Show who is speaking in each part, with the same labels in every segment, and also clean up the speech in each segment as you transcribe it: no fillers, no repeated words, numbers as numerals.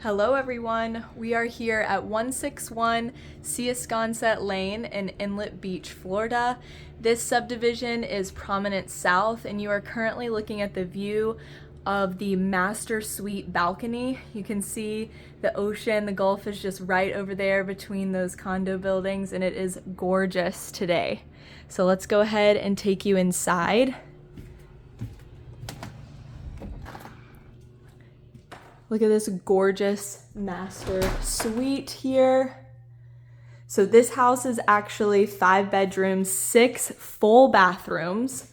Speaker 1: Hello everyone, we are here at 161 Siasconset Lane in Inlet Beach, Florida. This subdivision is Prominence South and you are currently looking at the view of the master suite balcony. You can see the ocean, the Gulf is just right over there between those condo buildings and it is gorgeous today. So let's go ahead and take you inside. Look at this gorgeous master suite here. So this house is actually 5 bedrooms, 6 full bathrooms.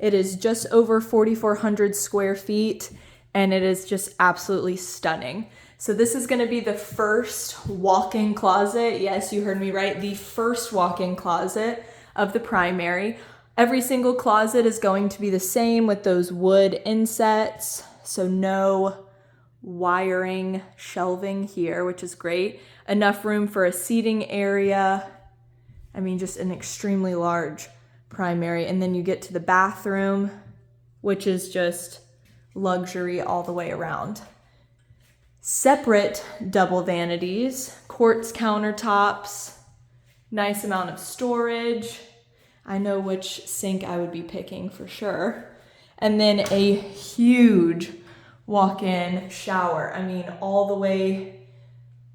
Speaker 1: It is just over 4,400 square feet and it is just absolutely stunning. So this is gonna be the first walk-in closet. Yes, you heard me right, the first walk-in closet of the primary. Every single closet is going to be the same with those wood insets, so no wiring, shelving here, which is great. Enough room for a seating area. I mean, just an extremely large primary. And then you get to the bathroom, which is just luxury all the way around. Separate double vanities, quartz countertops, nice amount of storage. I know which sink I would be picking for sure. And then a huge walk-in shower. I mean, all the way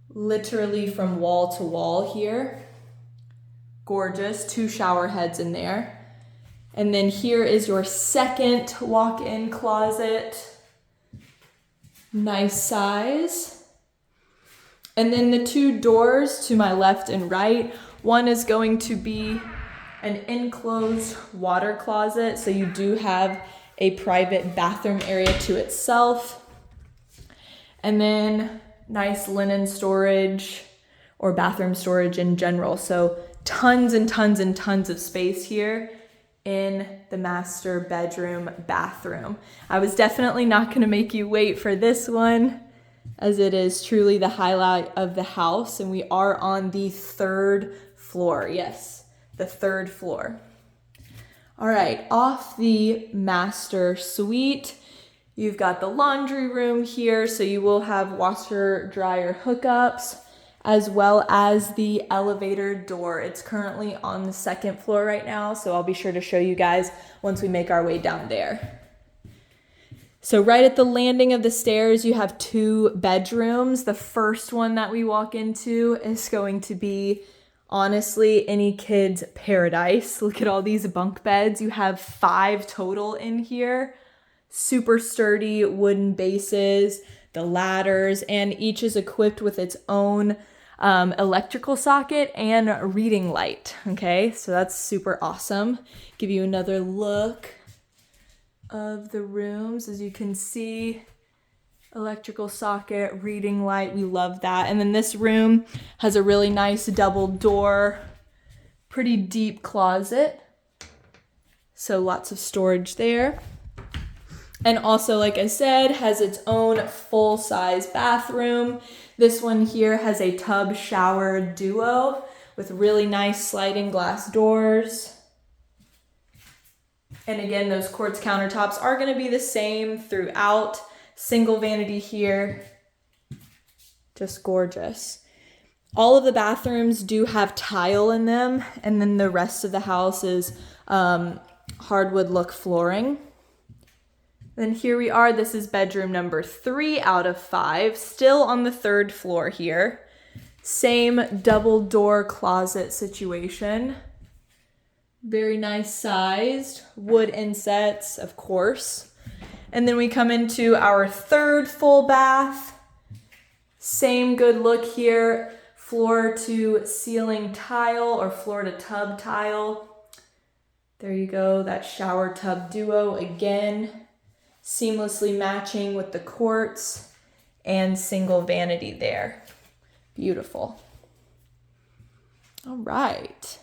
Speaker 1: literally from wall to wall here. Gorgeous, 2 shower heads in there. And then here is your second walk-in closet. Nice size. And then the 2 doors to my left and right. One is going to be an enclosed water closet, so you do have a private bathroom area to itself. And then nice linen storage or bathroom storage in general. So tons and tons and tons of space here in the master bedroom bathroom. I was definitely not gonna make you wait for this one as it is truly the highlight of the house. And we are on the 3rd floor. Yes, the 3rd floor. All right, off the master suite, you've got the laundry room here, so you will have washer dryer hookups, as well as the elevator door. It's currently on the 2nd floor right now, so I'll be sure to show you guys once we make our way down there. So right at the landing of the stairs, you have 2 bedrooms. The first one that we walk into is going to be honestly any kid's paradise. Look at all these bunk beds. You have 5 total in here. Super sturdy wooden bases, the ladders, and each is equipped with its own electrical socket and reading light. Okay, so that's super awesome. Give you another look of the rooms. As you can see, electrical socket, reading light, we love that. And then this room has a really nice double door, pretty deep closet. So lots of storage there. And also, like I said, has its own full-size bathroom. This one here has a tub shower duo with really nice sliding glass doors. And again, those quartz countertops are gonna be the same throughout. Single vanity here, just gorgeous. All of the bathrooms do have tile in them, and then the rest of the house is hardwood look flooring. Then here we are, this is bedroom number 3 out of 5, still on the 3rd floor here. Same double door closet situation. Very nice sized, wood insets, of course. And then we come into our 3rd full bath. Same good look here, floor to ceiling tile or floor to tub tile. There you go, that shower tub duo again, seamlessly matching with the quartz and single vanity there. Beautiful. All right.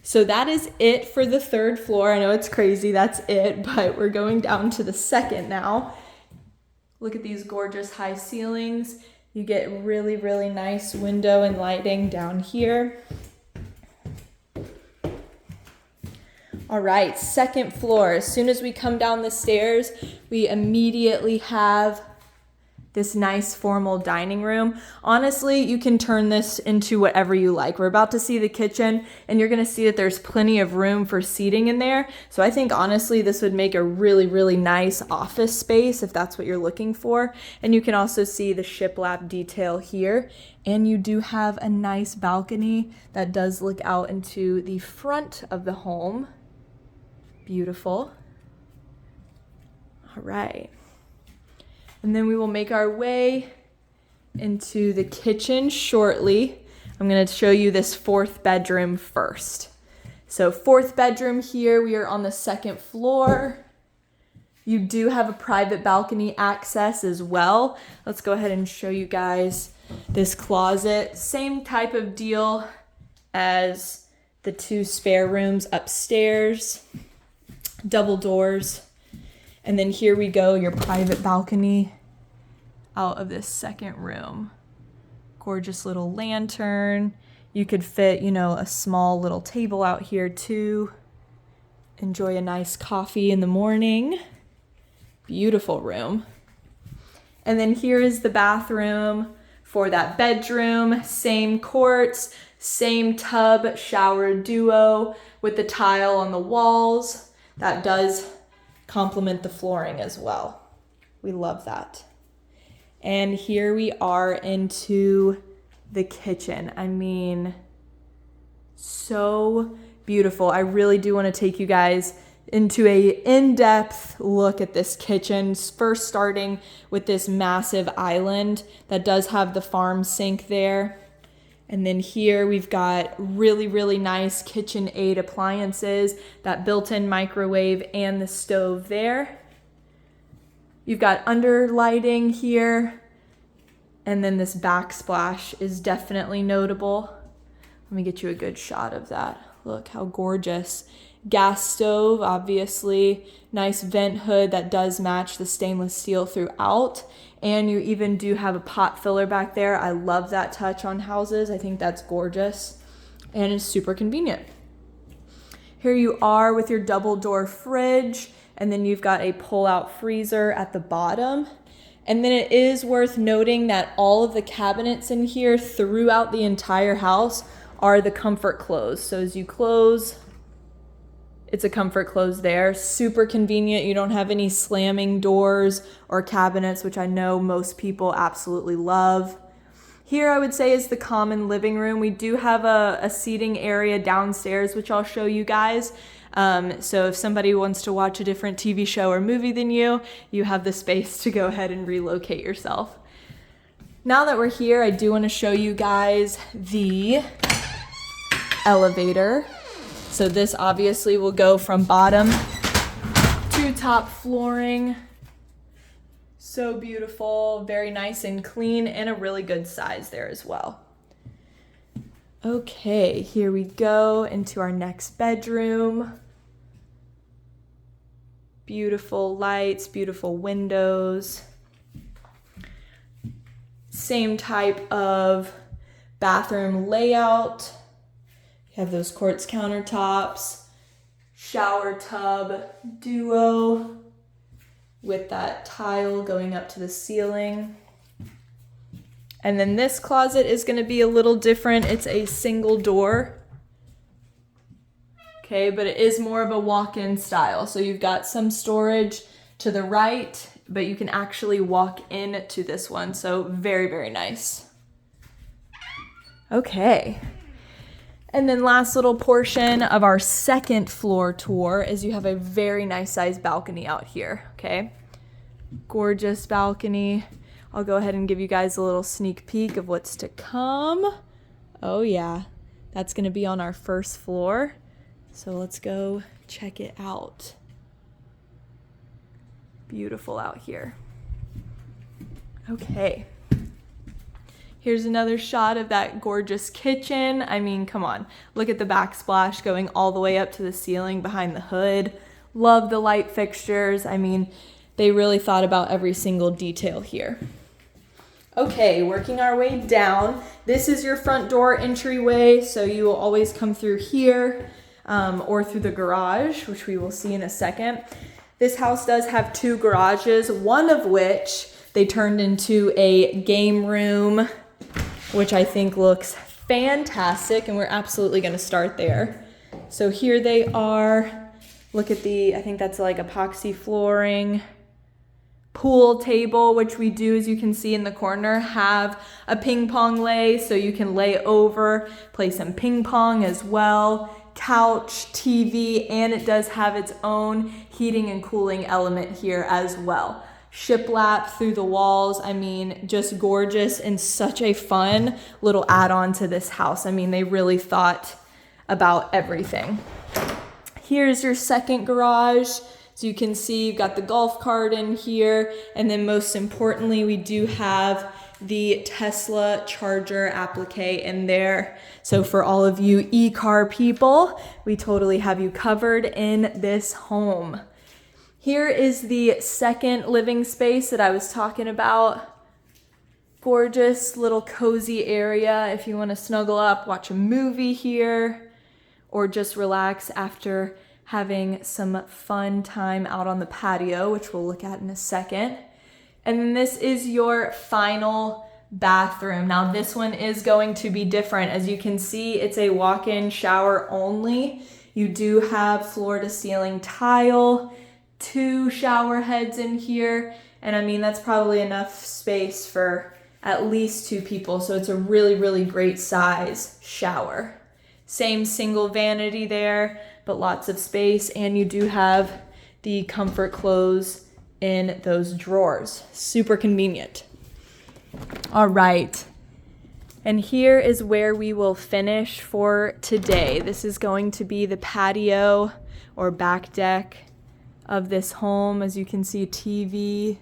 Speaker 1: So that is it for the 3rd floor. I know it's crazy, that's it, but we're going down to the 2nd now. Look at these gorgeous high ceilings. You get really, really nice window and lighting down here. All right, 2nd floor. As soon as we come down the stairs, we immediately have this nice formal dining room. Honestly, you can turn this into whatever you like. We're about to see the kitchen, and you're gonna see that there's plenty of room for seating in there. So I think honestly, this would make a really, really nice office space if that's what you're looking for. And you can also see the shiplap detail here. And you do have a nice balcony that does look out into the front of the home. Beautiful. All right. And then we will make our way into the kitchen shortly. I'm going to show you this 4th bedroom first. So 4th bedroom here, we are on the 2nd floor. You do have a private balcony access as well. Let's go ahead and show you guys this closet. Same type of deal as the 2 spare rooms upstairs, double doors. And then here we go, your private balcony out of this 2nd room. Gorgeous little lantern. You could fit, you know, a small little table out here too. Enjoy a nice coffee in the morning. Beautiful room. And then here is the bathroom for that bedroom. Same quartz, same tub shower duo with the tile on the walls. That does complement the flooring as well. We love that. And here we are into the kitchen. I mean, so beautiful. I really do want to take you guys into a in-depth look at this kitchen. First starting with this massive island that does have the farm sink there. And then here we've got really, really nice KitchenAid appliances, that built-in microwave and the stove there. You've got under lighting here. And then this backsplash is definitely notable. Let me get you a good shot of that. Look how gorgeous. Gas stove, obviously. Nice vent hood that does match the stainless steel throughout. And you even do have a pot filler back there. I love that touch on houses. I think that's gorgeous. And it's super convenient. Here you are with your double door fridge. And then you've got a pull-out freezer at the bottom. And then it is worth noting that all of the cabinets in here throughout the entire house are the comfort close. So as you close, it's a comfort close there. Super convenient. You don't have any slamming doors or cabinets, which I know most people absolutely love. Here I would say is the common living room. We do have a seating area downstairs, which I'll show you guys. So if somebody wants to watch a different TV show or movie than you have the space to go ahead and relocate yourself. Now that we're here, I do want to show you guys the elevator. So this obviously will go from bottom to top flooring. So beautiful, very nice and clean, and a really good size there as well. Okay, here we go into our next bedroom. Beautiful lights, beautiful windows. Same type of bathroom layout. You have those quartz countertops, shower tub duo with that tile going up to the ceiling. And then this closet is going to be a little different. It's a single door. Okay, but it is more of a walk-in style. So you've got some storage to the right, but you can actually walk in to this one. So very, very nice. Okay. And then last little portion of our second floor tour is you have a very nice sized balcony out here, okay? Gorgeous balcony. I'll go ahead and give you guys a little sneak peek of what's to come. Oh yeah, that's gonna be on our first floor. So let's go check it out. Beautiful out here. Okay. Here's another shot of that gorgeous kitchen. I mean, come on. Look at the backsplash going all the way up to the ceiling behind the hood. Love the light fixtures. I mean, they really thought about every single detail here. Okay, working our way down. This is your front door entryway, so you will always come through here or through the garage, which we will see in a second. This house does have 2 garages, one of which They turned into a game room, which I think looks fantastic, and we're absolutely gonna start there. So here they are. Look at I think that's like epoxy flooring. Pool table, which we do, as you can see in the corner, have a ping pong lay, so you can lay over, play some ping pong as well. Couch, TV, and it does have its own heating and cooling element here as well. Shiplap through the walls. I mean, just gorgeous and such a fun little add-on to this house. I mean, they really thought about everything. Here's your second garage. So you can see you've got the golf cart in here, and then most importantly, we do have the Tesla charger applique in there. So for all of you e-car people, we totally have you covered in this home. Here is the second living space that I was talking about. Gorgeous little cozy area if you want to snuggle up, watch a movie here, or just relax after having some fun time out on the patio, which we'll look at in a second. And then this is your final bathroom. Now this one is going to be different. As you can see, it's a walk-in shower only. You do have floor to ceiling tile, 2 shower heads in here. And I mean, that's probably enough space for at least 2 people. So it's a really, really great size shower. Same single vanity there, but lots of space, and you do have the comfort clothes in those drawers. Super convenient. All right, and here is where we will finish for today. This is going to be the patio or back deck of this home. As you can see, TV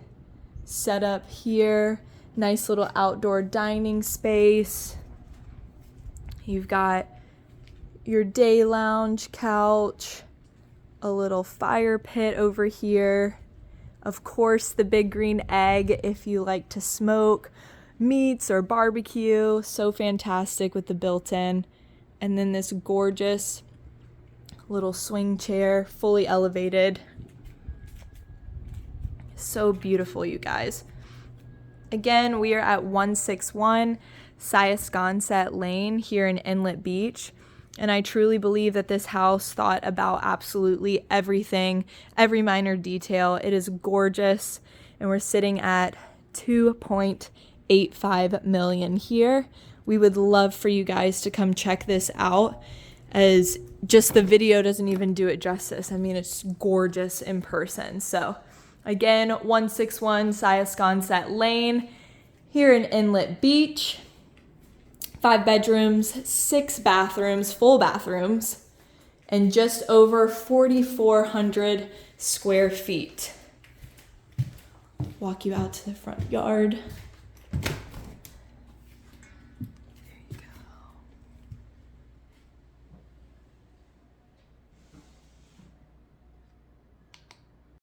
Speaker 1: set up here. Nice little outdoor dining space. You've got your day lounge couch, a little fire pit over here. Of course, the big green egg if you like to smoke meats or barbecue. So fantastic with the built-in. And then this gorgeous little swing chair, fully elevated. So beautiful, you guys. Again, we are at 161 Siasconset Lane here in Inlet Beach. And I truly believe that this house thought about absolutely everything, every minor detail. It is gorgeous, and we're sitting at 2.85 million here. We would love for you guys to come check this out, as just the video doesn't even do it justice. I mean, it's gorgeous in person. So again, 161 Siasconset Lane here in Inlet Beach. 5 bedrooms, 6 bathrooms, full bathrooms, and just over 4,400 square feet. Walk you out to the front yard.